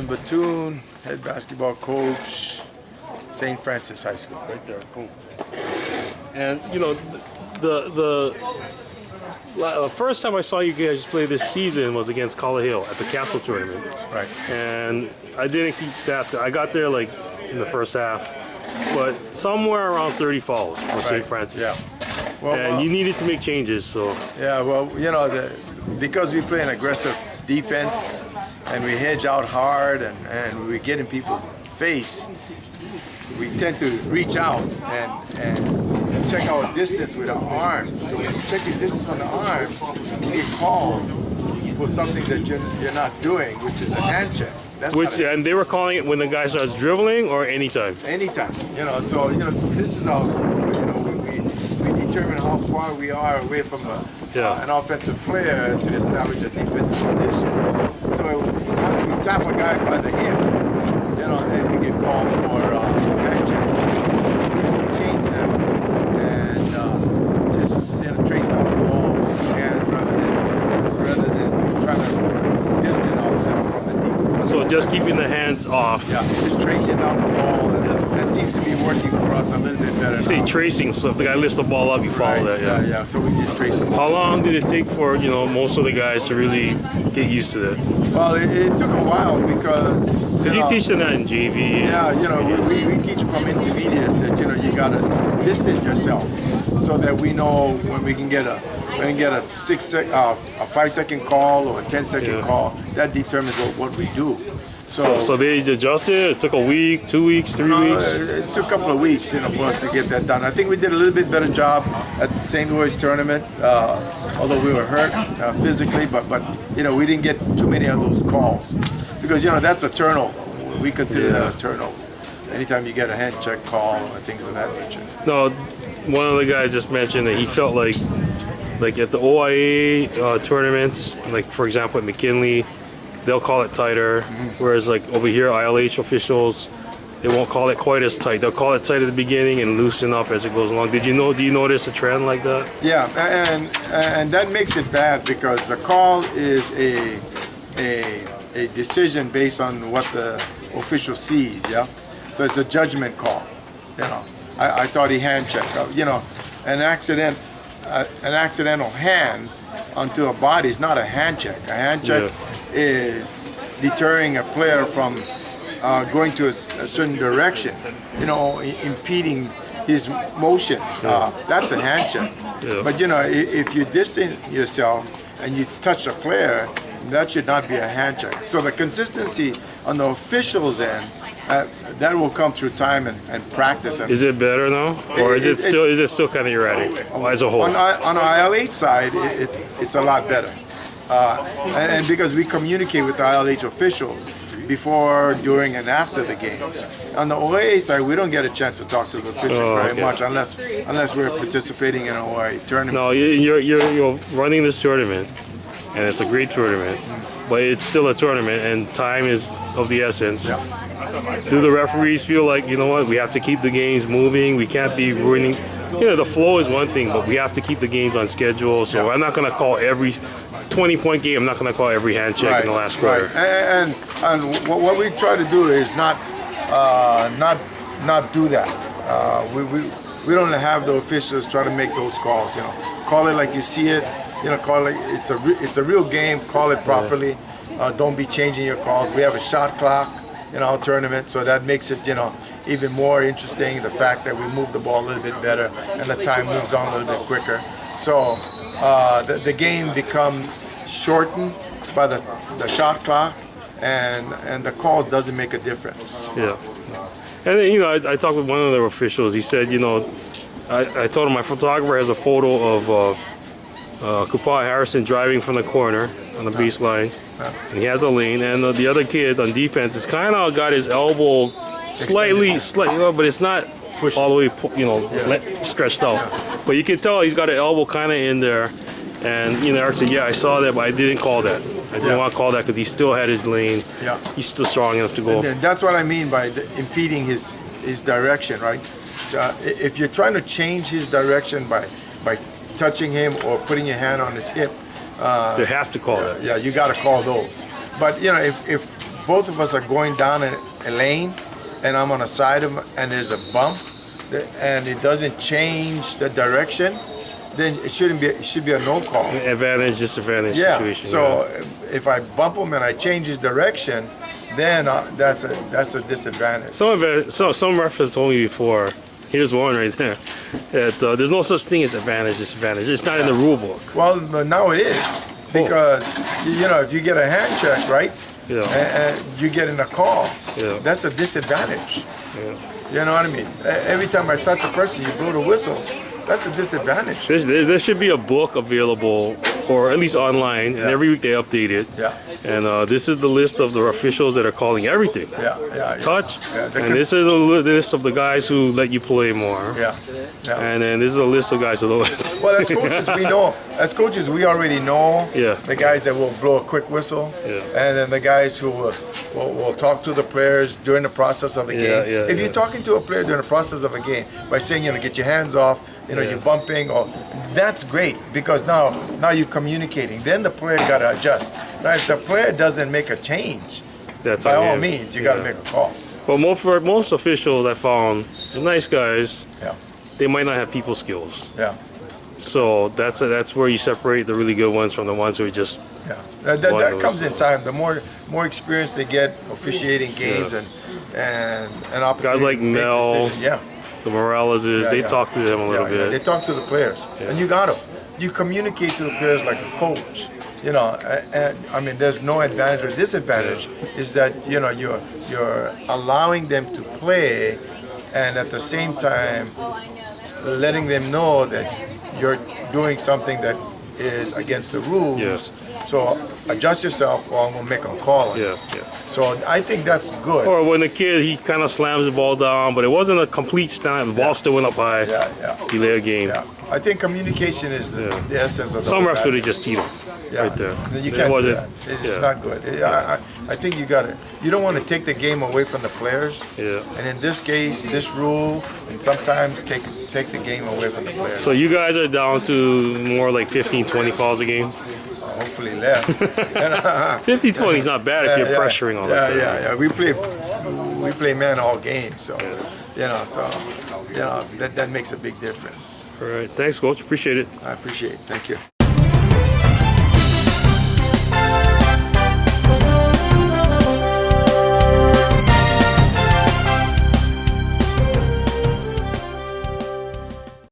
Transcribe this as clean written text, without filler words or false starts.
Batoon, head basketball coach, St. Francis High School. Right there, boom. And you know, the first time I saw you guys play this season was against Collar Hill at the Castle tournament. Right. And I didn't keep stats. I got there like in the first half, but somewhere around 30 fouls for St. Francis. Yeah. Well, and you needed to make changes, so. Yeah, well, you know, because we play an aggressive defense and we hedge out hard and we get in people's face, we tend to reach out and check our distance with our arm. So when you check your distance from the arm, you get called for something that you're not doing, which is a hand check. And they were calling it when the guy starts dribbling or anytime? Anytime, you know. So, you know, this is how, you know, we determine how far we are away from an offensive player to establish a defensive position. So once we tap a guy by the hip, you know, then we get called for hand check. So we have to change that and just, you know, trace down the ball with two hands rather than trying to distance ourselves from the defense. So just keeping the hands off. Yeah, just tracing down the ball. That seems to be working for us a little bit better. You say tracing, so if the guy lifts the ball up, you follow that. Yeah. So we just trace the ball. How long did it take for, you know, most of the guys to really get used to that? Well, it took a while because. Did you teach them that in JV? Yeah, you know, we teach them from intermediate that, you know, you gotta distance yourself so that we know when we can get a 5-second call or a 10-second call. That determines what we do. So they adjusted? It took a week, 2 weeks, 3 weeks? It took a couple of weeks, you know, for us to get that done. I think we did a little bit better job at the St. Louis tournament, although we were hurt physically, but you know, we didn't get too many of those calls because, you know, that's a turnover. We consider that a turnover. Anytime you get a hand check call or things of that nature. No, one of the guys just mentioned that he felt like at the OIA tournaments, like for example at McKinley, they'll call it tighter, whereas like over here, ILH officials, they won't call it quite as tight. They'll call it tight at the beginning and loosen up as it goes along. Do you notice a trend like that? Yeah, and that makes it bad because the call is a decision based on what the official sees. Yeah, so it's a judgment call. You know, I thought he hand checked. You know, an accidental hand onto a body is not a hand check. A hand check is deterring a player from going to a certain direction, you know, impeding his motion. That's a hand check. But, you know, if you distance yourself and you touch a player, that should not be a hand check. So the consistency on the officials' end, that will come through time and practice. Is it better now, or is it still kind of erratic as a whole? On the ILH side, it's a lot better. And because we communicate with the ILH officials before, during, and after the game. On the OIA side, we don't get a chance to talk to the officials very much unless we're participating in an OIA tournament. No, you're running this tournament, and it's a great tournament, but it's still a tournament, and time is of the essence. Yeah. Do the referees feel like, you know what, we have to keep the games moving, we can't be ruining, you know, the flow is one thing, but we have to keep the games on schedule, so I'm not going to call every 20-point game, I'm not going to call every hand check in the last quarter. And what we try to do is not do that. We don't have the officials try to make those calls, you know. Call it like you see it, you know, call it, it's a real game, call it properly. Don't be changing your calls. We have a shot clock in our tournament, so that makes it, you know, even more interesting, the fact that we move the ball a little bit better and the time moves on a little bit quicker. So the game becomes shortened by the shot clock, and the calls doesn't make a difference. Yeah. And you know, I talked with one of the officials. He said, you know, I told him my photographer has a photo of Kupai Harrison driving from the corner on the baseline, and he has a lane, and the other kid on defense is kind of got his elbow slightly, but it's not all the way, you know, stretched out. But you can tell he's got an elbow kind of in there, and you know, Eric said, yeah, I saw that, but I didn't call that. I didn't want to call that because he still had his lane. Yeah. He's still strong enough to go. And that's what I mean by impeding his direction, right? If you're trying to change his direction by touching him or putting your hand on his hip, they have to call it. Yeah, you got to call those. But you know, if both of us are going down a lane, and I'm on the side of him, and there's a bump, and it doesn't change the direction, then it shouldn't be. It should be a no call. Advantage, disadvantage Yeah. situation. So if I bump him and I change his direction, then that's a disadvantage. Some reference told me before. Here's one right there. That there's no such thing as advantage, disadvantage. It's not in the rule book. Well, now it is, because if you get a hand check, right, Yeah. and you get in a call, Yeah. that's a disadvantage. Yeah. You know what I mean? Every time I touch a person, you blow the whistle. That's a disadvantage. There should be a book available, or at least online, and every week they update it. Yeah. And this is the list of the officials that are calling everything. Yeah. Touch. Yeah, And this is a list of the guys who let you play more. Yeah. And then this is a list of guys who don't. Well, as coaches, we know. As coaches, we already know Yeah. the guys that will blow a quick whistle, and then the guys who will talk to the players during the process of the game. If you're talking to a player during the process of a game by saying, get your hands off, you're bumping, or that's great, because now you're communicating. Then the player got to adjust. Now, if the player doesn't make a change, That's by on all him. means, you got to make a call. But most officials I found, the nice guys, Yeah. they might not have people skills. Yeah. So that's where you separate the really good ones from the ones who are just. Yeah, that comes in time. The more experience they get officiating games and opportunity Guys like to make Mel, decisions. the Moraleses, they talk to them a little bit. They talk to the players, and you got to. You communicate to the players like a coach. And I mean, there's no advantage or disadvantage. Is that you're allowing them to play, and at the same time letting them know that you're doing something that is against the rules. Yeah. So adjust yourself, or I'm gonna make a call on you. So I think that's good. Or when the kid, he kind of slams the ball down, but it wasn't a complete slam. The ball still went up high. Delay a game. I think communication is the essence of the Some whole refs would have practice. just eat him right there. You can't do wasn't- that. It's not good. I think you don't want to take the game away from the players. And in this case, this rule, and sometimes take the game away from the players. So you guys are down to more like 15, 20 fouls a game? Hopefully less. 50, 20 is not bad if you're pressuring all the time. Yeah. We play man all game, so that makes a big difference. All right. Thanks, Coach. Appreciate it. I appreciate it. Thank you.